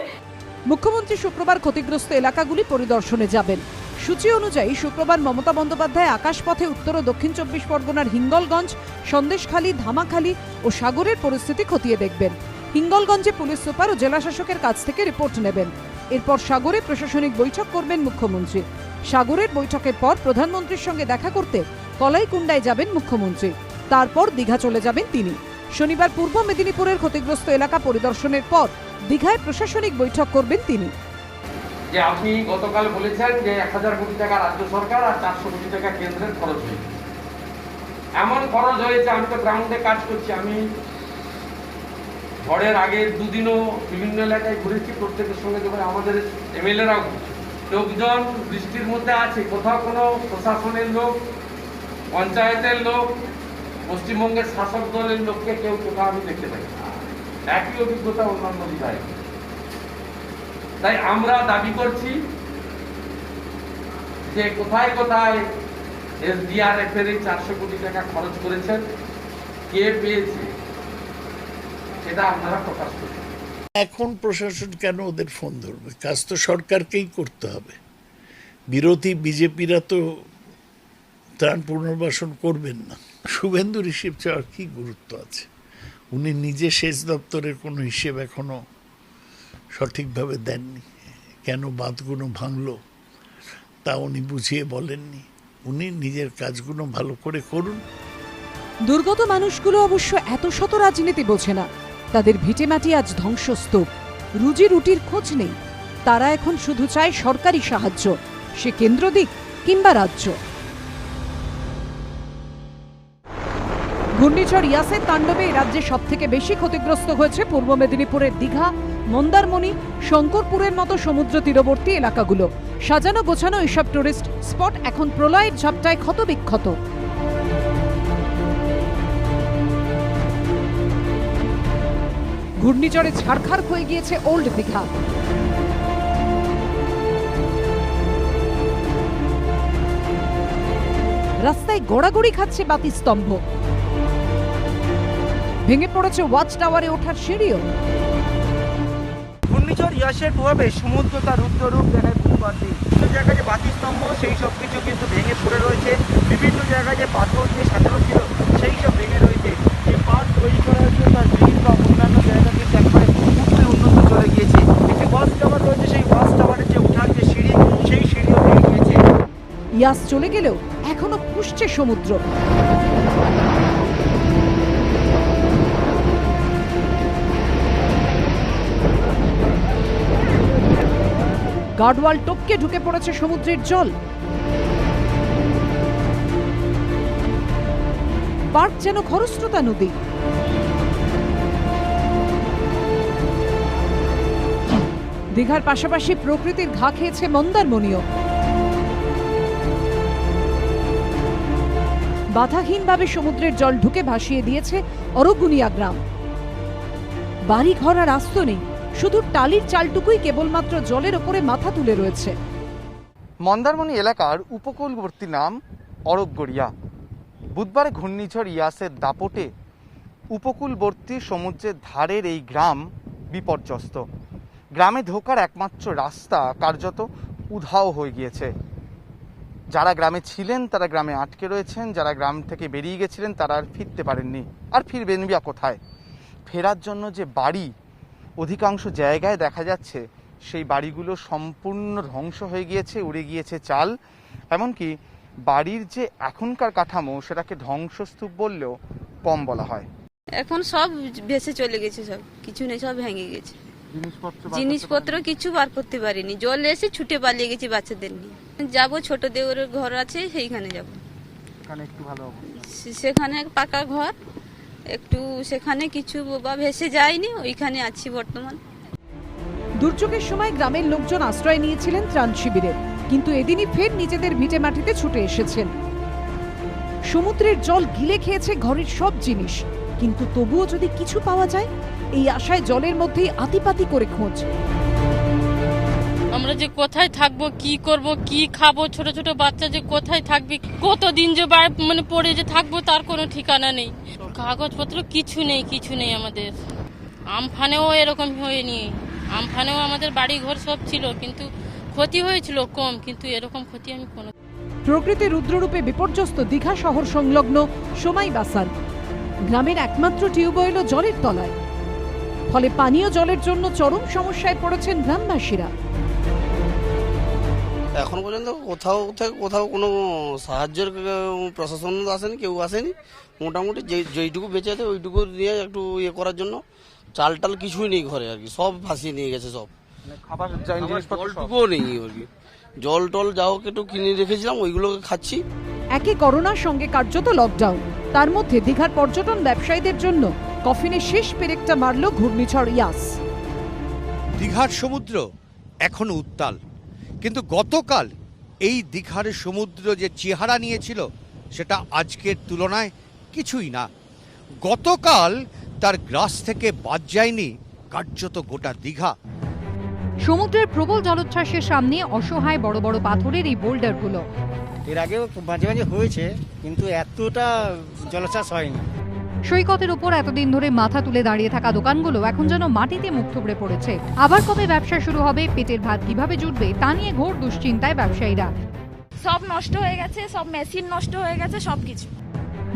[SPEAKER 2] মুখ্যমন্ত্রী শুক্রবার ক্ষতিগ্রস্ত এলাকাগুলি পরিদর্শনে যাবেন। সূচি অনুযায়ী শুক্রবার মমতা বন্দ্যোপাধ্যায় আকাশপথে উত্তর ও দক্ষিণ 24 পরগনার হিঙ্গলগঞ্জ, সন্দেশখালী, ধামাখালী ও সাগরের পরিস্থিতি খতিয়ে দেখবেন। হিঙ্গলগঞ্জে পুলিশ সুপার ও জেলাশাসকের কাছ থেকে রিপোর্ট নেবেন। এরপর সাগরে প্রশাসনিক বৈঠক করবেন মুখ্যমন্ত্রী। সাগরের বৈঠকের পর প্রধানমন্ত্রীর সঙ্গে দেখা করতে কলাইকুণ্ডায় যাবেন মুখ্যমন্ত্রী। তারপর দীঘা চলে যাবেন তিনি। শনিবার পূর্ব মেদিনীপুরের ক্ষতিগ্রস্ত এলাকা পরিদর্শনের পর দীঘায় প্রশাসনিক বৈঠক করবেন তিনি।
[SPEAKER 13] যে আপনি গতকাল বলেছেন যে 1000 কোটি টাকা রাজ্য সরকার আর 400 কোটি টাকা কেন্দ্রের খরচ হয়েছে। এমন খরচ হয়েছে, আমি তো গ্রাউন্ডে কাজ করছি, আমি ঝড়ের আগের দুদিনও বিভিন্ন এলাকায় ঘুরেছি, প্রত্যেকের সঙ্গে যখন আমাদের এমএলএরাও লোকজন বৃষ্টির মধ্যে আছে, কোথাও কোনো প্রশাসনের লোক, পঞ্চায়েতের লোক, পশ্চিমবঙ্গের শাসক দলের লোককে কেউ কোথাও আমি দেখতে পাই, একই অভিজ্ঞতা অন্যান্য বিধায়ক। তাই আমরা দাবি করছি যে কোথায় কোথায় এসডিআরএফ এর 400 কোটি টাকা খরচ করেছেন, কে পেয়েছে সেটা আপনারা প্রকাশ করুন।
[SPEAKER 12] এখন প্রশাসন কেন ওদের ফোন ধরবে? কাজ তো সরকারকেই করতে হবে। বিরোধী বিজেপিরা তো ত্রাণ পুনর্বাসন করবেন না। শুভেন্দুর হিসেব চাওয়ার কি গুরুত্ব আছে? উনি নিজে সেচ দপ্তরের কোনো হিসেব এখনো সঠিকভাবে দেননি। কেন বাঁধগুলো ভাঙলো তা উনি বুঝিয়ে বলেননি। উনি নিজের কাজগুলো ভালো করে করুন।
[SPEAKER 2] দুর্গত মানুষগুলো অবশ্য এত শত রাজনীতি বোঝে না। তাদের ভিটেমাটি আজ ধ্বংসস্তূপ, রুজি রুটির খোঁজ নেই। তারা এখন শুধু চায় সরকারি সাহায্য, সে কেন্দ্র দিক কিংবা রাজ্য। ঘূর্ণিঝড় ইয়াসের তাণ্ডবে রাজ্যে সবথেকে বেশি ক্ষতিগ্রস্ত হয়েছে পূর্ব মেদিনীপুরের দীঘা, মন্দারমণি, শঙ্করপুরের মতো সমুদ্র তীরবর্তী এলাকাগুলো। সাজানো গোছানো এসব টুরিস্ট স্পট এখন প্রলয়ের ঝাপটায় ক্ষতবিক্ষত। ঘূর্ণিঝড়ে ছারখার হয়ে গিয়েছে ওল্ড দীঘা। রাস্তায় গড়াগড়ি খাচ্ছে বাতিস্তম্ভ, ভেঙে পড়েছে ওয়াচ টাওয়ারে ওঠার সিঁড়িও।
[SPEAKER 14] ঘূর্ণিঝড় ইয়াসের প্রভাবে সমুদ্র তার রুদ্ররূপ দেখায় বুধবার দিন। বিভিন্ন জায়গায় যে বাতিস্তম্ভ সেই সব কিছু কিন্তু ভেঙে পড়ে রয়েছে। বিভিন্ন জায়গায় যে পাথর দিয়ে সাজানো ছিল সেই সব ভেঙে রয়েছে। যে পার্ক তৈরি করা হয়েছিল তার ব্রিজ বা অন্যান্য জায়গা কিন্তু একবারে উঠতে উন্নত চলে গিয়েছে। একটি ওয়াচ টাওয়ার রয়েছে, সেই ওয়াচ টাওয়ারের যে ওঠার যে সিঁড়ি সেই সিঁড়িও ভেঙে গিয়েছে।
[SPEAKER 2] ইয়াস চলে গেলেও এখনো ফুঁসছে সমুদ্র। গার্ডওয়াল টপকে ঢুকে পড়েছে সমুদ্রের জল। পার্ক যেন খরস্রোতা নদী। দীঘার পাশাপাশি প্রকৃতির ঘা খেয়েছে মন্দারমণিও। বাধাহীনভাবে সমুদ্রের জল ঢুকে ভাসিয়ে দিয়েছে অরগুনিয়া গ্রাম। বাড়ি ঘর আর আস্ত নেই, শুধু টালির চালটুকুই কেবলমাত্র জলের ওপরে মাথা তুলে রয়েছে।
[SPEAKER 14] মন্দারমণি এলাকার উপকূলবর্তী নাম অরগড়িয়া। বুধবারে ঘূর্ণিঝড় ইয়াসের দাপটে উপকূলবর্তী সমুদ্রের ধারের এই গ্রাম বিপর্যস্ত। গ্রামে ঢোকার একমাত্র রাস্তা কার্যত উধাও হয়ে গিয়েছে। যারা গ্রামে ছিলেন তারা গ্রামে আটকে রয়েছেন, যারা গ্রাম থেকে বেরিয়ে গেছিলেন তারা আর ফিরতে পারেননি। আর ফিরবেন বা কোথায়? ফেরার জন্য যে বাড়ি অধিকাংশ জায়গায় দেখা যাচ্ছে সেই বাড়িগুলো সম্পূর্ণ ধ্বংস হয়ে গিয়েছে, উড়ে গিয়েছে চাল। এমনকি বাড়ির যে এখনকার কাঠামো সেটাকে ধ্বংসস্তূপ বললেও কম বলা হয়।
[SPEAKER 15] এখন সব ভেসে চলে গেছে, সব কিছু নেই, সব ভেঙে গেছে। জিনিসপত্র কিছু বার করতে পারিনি, জল এসে ছুটে পালিয়ে গেছি বাচ্চাদের নিয়ে। যাবো, ছোট দেওরের ঘর আছে সেইখানে যাব। সেখানে পাকা ঘর, একটু সেখানে কিছু বা ভেসে যায়নি, ওইখানে আছি বর্তমান।
[SPEAKER 2] দুর্যোগের সময় গ্রামের লোকজন আশ্রয় নিয়েছিলেন ত্রাণ শিবিরে, কিন্তু এদিনই ফের নিজেদের ভিটে মাটিতে ছুটে এসেছেন। সমুদ্রের জল গিলে খেয়েছে ঘরের সব জিনিস, কিন্তু তবুও যদি কিছু পাওয়া যায় এই আশায় জলের মধ্যেই আতিপাতি করে খোঁজ।
[SPEAKER 16] আমরা যে কোথায় থাকবো, কি করব, কি খাবো, ছোট ছোট বাচ্চা যে কোথায় থাকবে, কতদিন যে মানে পড়ে যে থাকবো তার কোনো ঠিকানা নেই। কাগজপত্র কিছু নেই আমাদের। আমফানেও এরকম হয়নি, আমফানেও আমাদের বাড়ি ঘর সব ছিল, কিন্তু ক্ষতি হয়েছিল কম, কিন্তু এরকম ক্ষতি আমি কোনো।
[SPEAKER 2] প্রকৃতি রুদ্ররূপে বিপর্যস্ত দীঘা শহর সংলগ্ন সোমাই বাসান। গ্রামের একমাত্র টিউবওয়েলও জলের তলায়, ফলে পানীয় জলের জন্য চরম সমস্যায় পড়েছেন গ্রামবাসীরা।
[SPEAKER 17] এখন পর্যন্ত কোথাও কোনো সাহায্যের প্রশাসন আসেনি, কেউ আসেনি। মোটামুটি যেইটুকু বেঁচে আছে ওইটুকু দিয়ে একটু ইয়ে করার জন্য, চাল টাল কিছুই নেই ঘরে আর কি, সব ভাসিয়ে নিয়ে গেছে সব।
[SPEAKER 14] খাবার
[SPEAKER 17] জলটুকুও নেই আর কি, জল টল যা হোক একটু কিনে রেখেছিলাম ওইগুলোকে খাচ্ছি।
[SPEAKER 2] একে করোনার সঙ্গে কার্যত লকডাউন, তার মধ্যে দীঘার পর্যটন ব্যবসায়ীদের জন্য কফিনে শেষ পেরেকটা মারল ঘূর্ণিঝড় ইয়াস।
[SPEAKER 18] দীঘার সমুদ্র এখনো উত্তাল, কিন্তু গতকাল এই দীঘার সমুদ্র যে চেহারা নিয়েছিল সেটা আজকের তুলনায় কিছুই না। গতকাল তার গ্রাস থেকে বাদ যায়নি কার্যত গোটা দীঘা।
[SPEAKER 8] সমুদ্রের প্রবল জলোচ্ছ্বাসের সামনে অসহায় বড় বড় পাথরের এই বোল্ডারগুলো।
[SPEAKER 19] এর আগেও মাঝে মাঝে হয়েছে, কিন্তু এতটা জলোচ্ছ্বাস হয়নি।
[SPEAKER 8] সৈকতের উপর এতদিন ধরে মাথা তুলে দাঁড়িয়ে থাকা দোকানগুলো এখন যেন মাটিতে মুখ থুবড়ে পড়েছে। আবার কবে ব্যবসা শুরু হবে, পেটের ভাত কিভাবে জুটবে তা নিয়ে ঘোর দুশ্চিন্তায় ব্যবসায়ীরা।
[SPEAKER 20] সব নষ্ট হয়ে গেছে, সব মেশিন নষ্ট হয়ে গেছে, সবকিছু।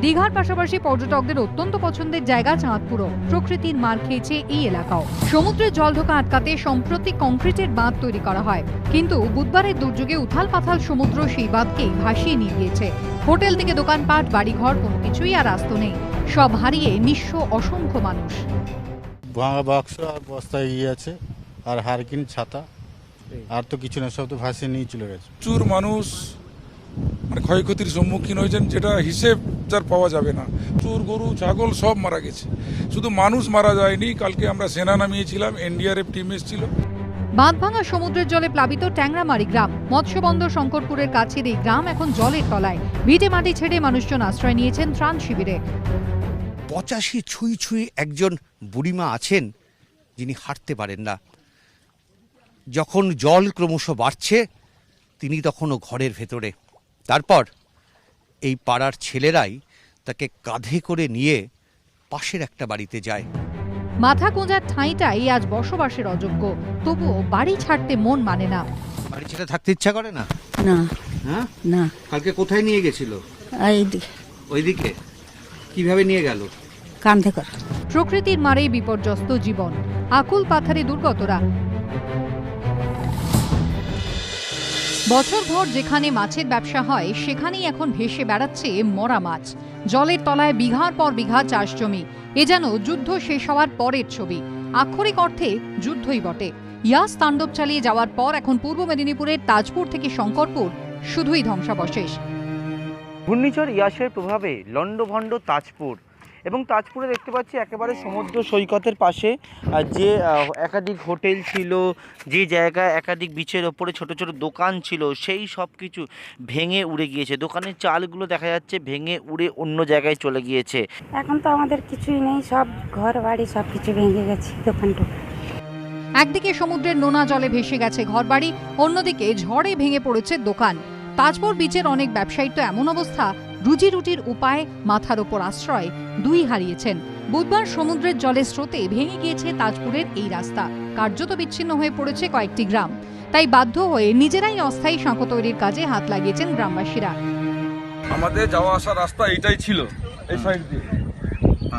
[SPEAKER 8] দীঘার পাশাপাশি পর্যটকদের অত্যন্ত পছন্দের জায়গা চাঁদপুরও। প্রকৃতির মার খেয়েছে এই এলাকাও। সমুদ্রের জল ঢোকা আটকাতে সম্প্রতি কংক্রিটের বাঁধ তৈরি করা হয়, কিন্তু বুধবারের দুর্যোগে উথাল পাথাল সমুদ্র সেই বাঁধকেই ভাসিয়ে নিয়ে গিয়েছে। হোটেল থেকে দোকানপাট, বাড়িঘর কোনো কিছুই আর আস্ত নেই। সব হারিয়ে নিঃস্ব অসংখ্য মানুষ।
[SPEAKER 21] ভাঙা বাক্স আর বস্তায় আছে, আর হারকিন ছাতা, আর তো কিছু না, সব তো ভাসিয়ে নিয়ে চলে গেছে।
[SPEAKER 22] প্রচুর মানুষ মানে ক্ষয়ক্ষতির সম্মুখীন হয়েছেন, যেটা হিসেব তার পাওয়া যাবে না। চোর, গরু, ছাগল সব মারা গেছে, শুধু মানুষ মারা যায়নি। কালকে আমরা সেনা নামিয়েছিলাম, এনডিআরএফ টিম এসেছিল।
[SPEAKER 8] বাঁধভাঙা সমুদ্রের জলে প্লাবিত ট্যাংরামারি গ্রাম। মৎস্যবন্দর শঙ্করপুরের কাছের এই গ্রাম এখন জলের তলায়। ভিটে মাটি ছেড়ে মানুষজন আশ্রয় নিয়েছেন ত্রাণ শিবিরে।
[SPEAKER 18] 85 ছুঁই ছুঁই একজন বুড়িমা আছেন যিনি হাঁটতে পারেন না। যখন জল ক্রমশ বাড়ছে তিনি তখনও ঘরের ভেতরে। তারপর এই পাড়ার ছেলেরাই তাকে কাঁধে করে নিয়ে পাশের একটা বাড়িতে যায়।
[SPEAKER 8] মাথা গোঁজার ঠাঁইটাই আজ বসবাসের অযোগ্য, তবুও বাড়ি ছাড়তে মন মানে না।
[SPEAKER 18] বাড়ি ছেড়ে থাকতে ইচ্ছা করে না?
[SPEAKER 23] না।
[SPEAKER 18] হ্যাঁ,
[SPEAKER 23] না।
[SPEAKER 18] কালকে কোথায় নিয়ে গেছিল? ওইদিকে। কিভাবে নিয়ে গেল?
[SPEAKER 23] কাঁধে করে।
[SPEAKER 8] প্রকৃতির মারেই বিপর্যস্ত জীবন, আকুল পাথারে দুর্গতরা। বছরভর যেখানে মাছের ব্যবসা হয় সেখানেই এখন ভেসে বেড়াচ্ছে মরা মাছ। জলের তলায় বিঘার পর বিঘা চাষ জমি। এ যেন যুদ্ধ শেষ হওয়ার পরের ছবি। আক্ষরিক অর্থে যুদ্ধই বটে। ইয়াস তাণ্ডব চালিয়ে যাওয়ার পর এখন পূর্ব মেদিনীপুরের তাজপুর থেকে শঙ্করপুর শুধুই ধ্বংসাবশেষ।
[SPEAKER 14] ঘূর্ণিঝড় ইয়াসের প্রভাবে লন্ডভন্ড তাজপুর, এবং তাজপুরে দেখতে পাচ্ছি একেবারে সমুদ্র সৈকতের পাশে যে একাধিক হোটেল ছিল, যে জায়গায় একাধিক বিচের ওপরে ছোট ছোট দোকান ছিল, সেই সব কিছু ভেঙে উড়ে গিয়েছে। দোকানের চালগুলো দেখা যাচ্ছে ভেঙে উড়ে অন্য জায়গায় চলে গিয়েছে।
[SPEAKER 23] এখন তো আমাদের কিছুই নেই, সব ঘর বাড়ি সব কিছু ভেঙে গেছে, দোকানটুকু।
[SPEAKER 8] একদিকে সমুদ্রের নোনা জলে ভেসে গেছে ঘরবাড়ি, অন্যদিকে ঝড়ে ভেঙে পড়েছে দোকান। তাজপুর বিচের অনেক ব্যবসায়ী তো এমন অবস্থা, রুজি রুটির উপায়, মাথার ওপর আশ্রয়, দুই হারিয়েছেন। বুধবার সমুদ্রের জলের স্রোতে ভেঙে গিয়েছে তাজপুরের এই রাস্তা। কার্যত বিচ্ছিন্ন হয়ে পড়েছে কয়েকটি গ্রাম। তাই বাধ্য হয়ে নিজেরাই অস্থায়ী সাঁকো তৈরির কাজে হাত লাগিয়েছেন গ্রামবাসীরা।
[SPEAKER 22] আমাদের যাওয়া আসা রাস্তা এইটাই ছিল, এই সাইড দিয়ে।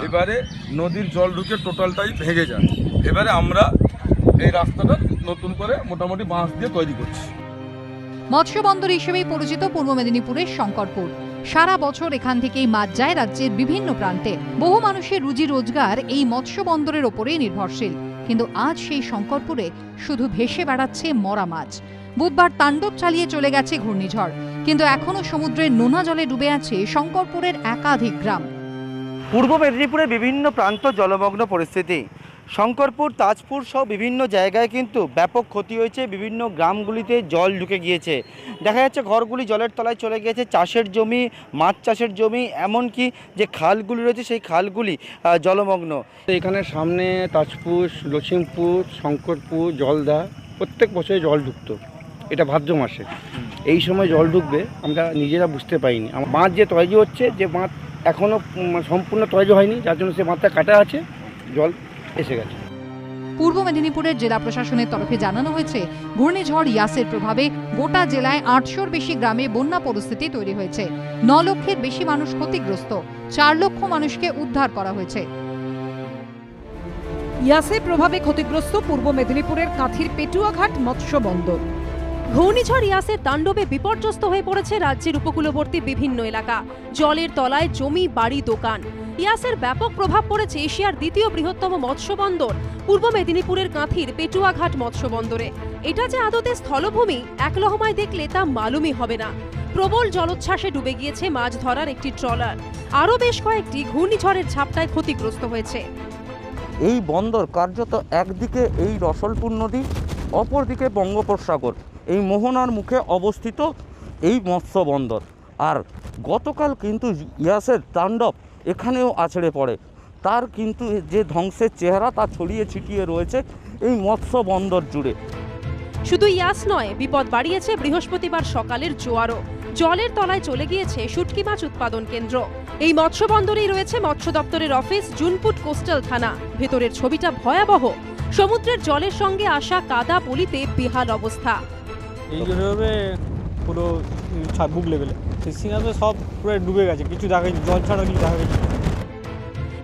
[SPEAKER 22] এবারে নদীর জল ঢুকে টোটালটাই ভেঙে যায়। এবারে আমরা এই রাস্তাটা নতুন করে মোটামুটি বাঁশ দিয়ে তৈরি করছি।
[SPEAKER 8] মৎস্য বন্দর হিসেবেই পরিচিত পূর্ব মেদিনীপুরের শঙ্করপুর। সারা বছর এখান থেকেই মাছ যায় রাজ্যের বিভিন্ন প্রান্তে। বহু মানুষের রুজি রোজগার এই মৎস্য বন্দরের ওপরেই নির্ভরশীল। কিন্তু আজ সেই শঙ্করপুরে শুধু ভেসে বেড়াচ্ছে মরা মাছ। বুধবার তাণ্ডব চালিয়ে চলে গেছে ঘূর্ণিঝড়, কিন্তু এখনো সমুদ্রের নোনা জলে ডুবে আছে শঙ্করপুরের একাধিক গ্রাম।
[SPEAKER 14] পূর্ব মেদিনীপুরের বিভিন্ন প্রান্ত জলমগ্ন পরিস্থিতি। শঙ্করপুর, তাজপুর সহ বিভিন্ন জায়গায় কিন্তু ব্যাপক ক্ষতি হয়েছে। বিভিন্ন গ্রামগুলিতে জল ঢুকে গিয়েছে। দেখা যাচ্ছে ঘরগুলি জলের তলায় চলে গিয়েছে, চাষের জমি, মাছ চাষের জমি, এমনকি যে খালগুলি রয়েছে সেই খালগুলি জলমগ্ন।
[SPEAKER 24] এখানে সামনে তাজপুর, লছিমপুর, শঙ্করপুর, জলদা প্রত্যেক বছরে জল ঢুকতো। এটা ভাদ্র মাসে এই সময় জল ঢুকবে আমরা নিজেরা বুঝতে পারিনি। বাঁধ যে তৈরি হচ্ছে, যে বাঁধ এখনও সম্পূর্ণ তৈরি হয়নি, যার জন্য সে বাঁধটা কাটা আছে, জল এসে গেছে।
[SPEAKER 8] পূর্ব মেদিনীপুরের জেলা প্রশাসনের তরফে জানানো হয়েছে, ঘূর্ণিঝড় ইয়াসের প্রভাবে গোটা জেলায় 800-র বেশি গ্রামে বন্যা পরিস্থিতি তৈরি হয়েছে। 9 লক্ষের বেশি মানুষ ক্ষতিগ্রস্ত, 4 লক্ষ মানুষকে উদ্ধার করা হয়েছে।
[SPEAKER 2] ইয়াসের প্রভাবে ক্ষতিগ্রস্ত পূর্ব মেদিনীপুরের কাঁথির পেটুয়াঘাট মৎস্য বন্দর।
[SPEAKER 4] ঘূর্ণিঝড় ইয়াসের তাণ্ডবে বিপর্যস্ত হয়ে পড়েছে রাজ্যের উপকূলবর্তী বিভিন্ন এলাকা। জলের তলায় জমি, বাড়ি, দোকান। ইয়াসের ব্যাপক প্রভাব পড়েছে এশিয়ার দ্বিতীয় বৃহত্তম মৎস্য বন্দর পূর্ব মেদিনীপুরের কাঁথির পেটুয়াঘাট মৎস্য বন্দরে। এটা যে আদতে স্থলভূমি এক লহমায় দেখলে তা মালুমই হবে না। প্রবল জলোচ্ছ্বাসে ডুবে গিয়েছে মাছ ধরার একটি ট্রলার। আরও বেশ কয়েকটি ঘূর্ণিঝড়ের ঝাপটায় ক্ষতিগ্রস্ত হয়েছে।
[SPEAKER 5] এই বন্দর কার্যত একদিকে এই রসলপুর নদী, অপরদিকে বঙ্গোপসাগর, এই মোহনার মুখে অবস্থিত এই মৎস্য বন্দর। আর গতকাল কিন্তু ইয়াসের তাণ্ডব এখানেও আছড়ে পড়ে। তার কিন্তু যে ধ্বংসের চেহারা তা ছড়িয়ে ছিটিয়ে রয়েছে এই মৎস্য বন্দর জুড়ে।
[SPEAKER 4] শুধু ইয়াস নয়, বিপদ বাড়িয়েছে বৃহস্পতিবার সকালের জোয়ারও। জলের তলায় চলে গিয়েছে শুটকি মাছ উৎপাদন কেন্দ্র। এই মৎস্য বন্দরেই রয়েছে মৎস্য দপ্তরের অফিস, জুনপুট কোস্টাল থানা। ভেতরের ছবিটা ভয়াবহ। সমুদ্রের জলের সঙ্গে আসা কাদা পলিতে বেহাল অবস্থা।
[SPEAKER 6] এইভাবে পুরো বুক লেভেলে সিঙ্গাতে সব পুরো ডুবে গেছে, কিছু দেখা জল ছাড়া কিছু দেখা গেছে।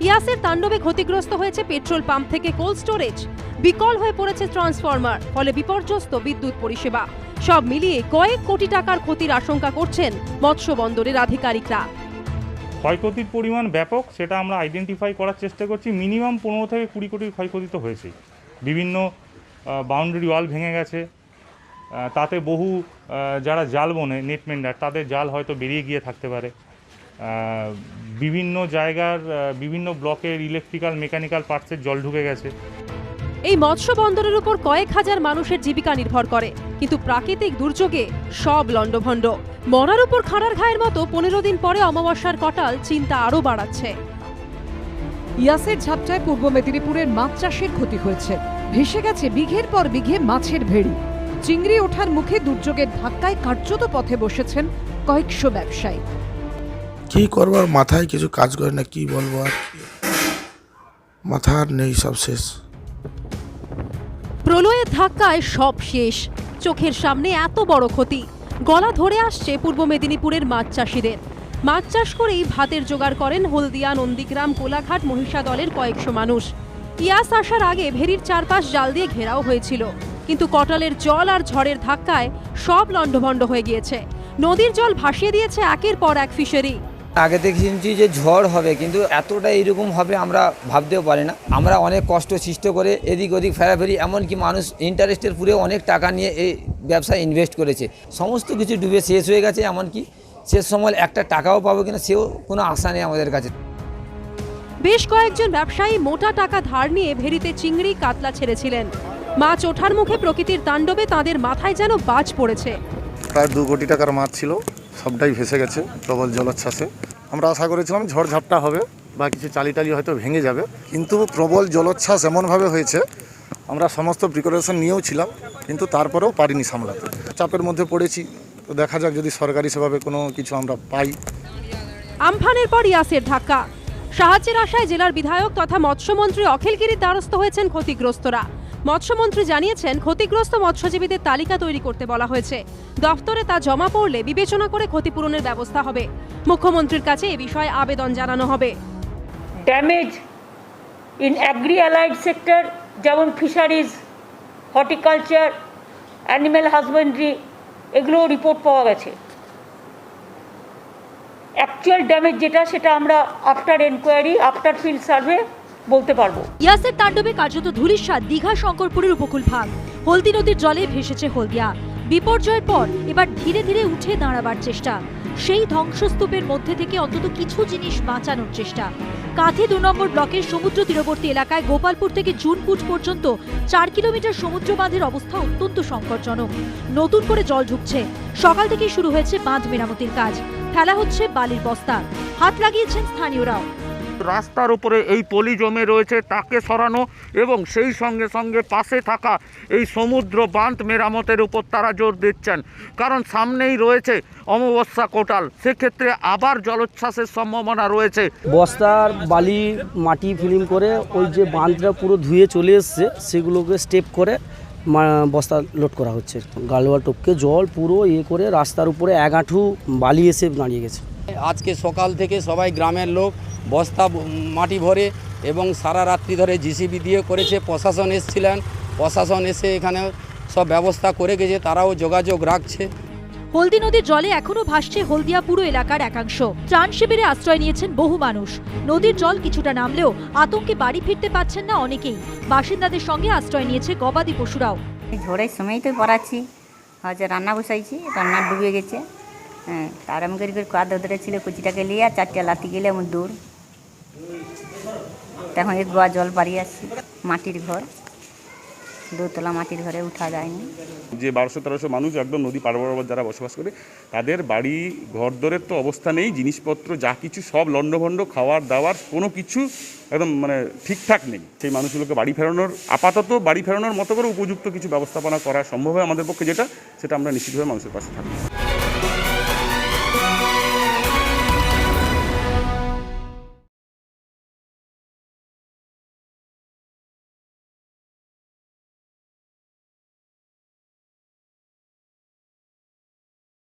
[SPEAKER 4] ইয়াসের তাণ্ডবে ক্ষতিগ্রস্ত হয়েছে পেট্রোল পাম্প থেকে কোল্ড স্টোরেজ। বিকল হয়ে পড়েছে ট্রান্সফরমার, ফলে বিপর্যস্ত বিদ্যুৎ পরিষেবা। সব মিলিয়ে কয়েক কোটি টাকার ক্ষতির আশঙ্কা করছেন মৎস্য বন্দরের আধিকারিকরা।
[SPEAKER 7] ক্ষয়ক্ষতির পরিমাণ ব্যাপক, সেটা আমরা আইডেন্টিফাই করার চেষ্টা করছি। মিনিমাম 15 থেকে 20 কোটির ক্ষয়ক্ষতি তো হয়েছে। বিভিন্ন বাউন্ডারি ওয়াল ভেঙে গেছে, তাতে বহু যারা জাল বোনে নেটমেন্ডার তাদের জাল হয়তো বেরিয়ে গিয়ে থাকতে পারে। বিভিন্ন জায়গার বিভিন্ন ব্লকের ইলেকট্রিক্যাল মেকানিক্যাল পার্টসের জল ঢুকে গেছে।
[SPEAKER 4] এই মৎস্য বন্দরের উপর কয়েক হাজার মানুষের জীবিকা নির্ভর করে, কিন্তু প্রাকৃতিক দুর্যোগে সব লণ্ডভণ্ড। মরার উপর খাঁড়ার ঘায়ের মতো 15 দিন পরে অমাবস্যার কটাল চিন্তা আরও বাড়াচ্ছে।
[SPEAKER 2] ইয়াসের ঝাপটায় পূর্ব মেদিনীপুরের মাছ চাষের ক্ষতি হয়েছে। ভেসে গেছে বিঘের পর বিঘে মাছের ভেড়ি। চিংড়ি ওঠার মুখে দুর্যোগের ধাক্কায় কার্যত পথে বসেছেন কয়েকশো ব্যবসায়ী।
[SPEAKER 25] কি করবার মাথায় কিছু কাজ করে না, কি বলবো আর, মাথা আর নেই, সব শেষ।
[SPEAKER 4] প্রলয়ের ধাক্কায় সব শেষ। চোখের সামনে এত বড় ক্ষতি। গলা ধরে আসছে পূর্ব মেদিনীপুরের মাছ চাষিদের। মাছ চাষ করেই ভাতের জোগাড় করেন হলদিয়া, নন্দীগ্রাম, কোলাঘাট, মহিষাদলের কয়েকশো মানুষ। ইয়াস আসার আগে ভেরির চারপাশ জাল দিয়ে ঘেরাও হয়েছিল, কিন্তু কটালের জল আর ঝড়ের ধাক্কায় সব লণ্ডভণ্ড হয়ে গিয়েছে। নদীর জল ভাসিয়ে দিয়েছে একের পর এক ফিশারি।
[SPEAKER 26] আগে দেখেছি যে ঝড় হবে, কিন্তু এতটা এরকম হবে আমরা ভাবতেও পারি না। আমরা অনেক কষ্ট সৃষ্টি করে এদিক ওদিক ফেরাফেরি, এমনকি মানুষ ইন্টারেস্টের পুরে অনেক টাকা নিয়ে এই ব্যবসায় ইনভেস্ট করেছে। সমস্ত কিছু ডুবে শেষ হয়ে গেছে, এমনকি শেষ সময় একটা টাকাও পাবো কিনা সেও কোনো আশা নেই আমাদের কাছে।
[SPEAKER 4] বেশ কয়েকজন ব্যবসায়ী মোটা টাকা ধার নিয়ে ভেরিতে চিংড়ি, কাতলা ছেড়েছিলেন। মাছ ওঠার মুখে প্রকৃতির তাণ্ডবে তাদের মাথায় যেন বাজ পড়েছে।
[SPEAKER 25] প্রায় 2 কোটি টাকার মাছ ছিল, সবটাই ভেসে গেছে প্রবল জলোচ্ছ্বাসে। আমরা আশা করেছিলাম ঝড় ঝাপটা হবে বা কিছু চালি হয়তো ভেঙে যাবে, কিন্তু প্রবল জলোচ্ছ্বাস এমনভাবে হয়েছে আমরা সমস্ত প্রিপারেশন নিয়েও ছিলাম, কিন্তু তারপরেও পারিনি সামলাতে। চাপের মধ্যে পড়েছি, তো দেখা যাক যদি সরকারি সেভাবে কোনো কিছু আমরা পাই।
[SPEAKER 4] আমফানের পর ইয়াসের ধাক্কা। সাহায্যের আশায় জেলার বিধায়ক তথা মৎস্যমন্ত্রী অখিলগিরির দ্বারস্থ হয়েছেন ক্ষতিগ্রস্তরা। মৎস্যমন্ত্রী জানিয়েছেন ক্ষতিগ্রস্ত মৎস্যজীবীদের তালিকা তৈরি করতে বলা হয়েছে। দফতরে তা জমা পড়লে বিবেচনা করে ক্ষতিপূরণের ব্যবস্থা হবে। মুখ্যমন্ত্রীর কাছে এ বিষয়ে আবেদন জানানো হবে।
[SPEAKER 1] Damage in agree allied sector, যেমন ফিশারিজ, হর্টিকালচার, অ্যানিম্যাল হাজবেন্ডারি, এগুলো রিপোর্ট পাওয়া গেছে। অ্যাকচুয়াল ড্যামেজ যেটা, সেটা আমরা after enquiry, after field survey বলতে পারবো।
[SPEAKER 4] ইয়াসের তাণ্ডবে কার্যত ধূলিসাৎ দীঘা শঙ্করপুরের উপকূল ভাগ। হলদি নদীর জলে ভেসেছে হলদিয়া। বিপর্যয়ের পর এবার ধীরে ধীরে উঠে দাঁড়াবার চেষ্টা। সেই ধ্বংসস্তূপের মধ্যে থেকে অন্তত কিছু জিনিস বাঁচানোর চেষ্টা। কাঁথি 2 নম্বর ব্লকের সমুদ্র তীরবর্তী এলাকায় গোপালপুর থেকে জুনপুট পর্যন্ত 4 কিলোমিটার সমুদ্র বাঁধের অবস্থা অত্যন্ত সংকটজনক। নতুন করে জল ঢুকছে। সকাল থেকেই শুরু হয়েছে বাঁধ মেরামতির কাজ। ফেলা হচ্ছে বালির বস্তা। হাত লাগিয়েছেন স্থানীয়রাও।
[SPEAKER 5] রাস্তার উপরে এই পলি জমে রয়েছে, তাকে সরানো এবং সেই সঙ্গে সঙ্গে পাশে থাকা এই সমুদ্র বাঁধ মেরামতের উপর তারা জোর দিচ্ছেন, কারণ সামনেই রয়েছে অমাবস্যা কোটাল। সেক্ষেত্রে আবার জলোচ্ছ্বাসের সম্ভাবনা রয়েছে।
[SPEAKER 17] বস্তার বালি মাটি ফিলিং করে ওই যে বাঁধটা পুরো ধুয়ে চলে এসছে, সেগুলোকে স্টেপ করে বস্তা লোড করা হচ্ছে। গালুয়া টপকে জল পুরো করে রাস্তার উপরে 1 হাঁটু বালি এসে দাঁড়িয়ে গেছে।
[SPEAKER 27] আজকে সকাল থেকে সবাই গ্রামের লোক বস্তা মাটি ভরে এবং সারা রাত্রি ধরে জিসিবি দিয়ে করেছে। প্রশাসন এসেছিলেন, প্রশাসন এসে এখানে সব ব্যবস্থা করে গেছে, তারাও যোগাযোগ রাখছে।
[SPEAKER 4] হলদি নদীর জলে এখনো ভাসছে হলদিয়া পুরো এলাকার একাংশ। ত্রাণ শিবিরে আশ্রয় নিয়েছেন বহু মানুষ। নদীর জল কিছুটা নামলেও আতঙ্কে বাড়ি ফিরতে পারছেন না অনেকেই। বাসিন্দাদের সঙ্গে আশ্রয় নিয়েছে গবাদি পশুরাও।
[SPEAKER 23] ঝড়ের সময় তো পড়াচ্ছি, হচ্ছে রান্না বসাইছি, রান্না ডুবে গেছে। হ্যাঁ, তার আমি করে কাদ ধরে ছিল কুচিটাকে নিয়ে আর 4টা লাতি গেলে আমার দূর। তখন এক গোয়া জল পাড়িয়ে আসছি, মাটির ঘর, 2 তলা মাটির ঘরে উঠা যায়নি।
[SPEAKER 3] যে 1200-1300 মানুষ একদম নদী পার বরাবর যারা বসবাস করে, তাদের বাড়ি ঘরদরের তো অবস্থা নেই, জিনিসপত্র যা কিছু সব লণ্ডভণ্ড, খাওয়ার দাওয়ার কোনো কিছু একদম মানে ঠিকঠাক নেই। সেই মানুষগুলোকে বাড়ি ফেরানোর, আপাতত বাড়ি ফেরানোর মতো করে উপযুক্ত কিছু ব্যবস্থাপনা করা সম্ভব হয় আমাদের পক্ষে, যেটা সেটা আমরা নিশ্চিতভাবে মানুষের পাশে থাকবো।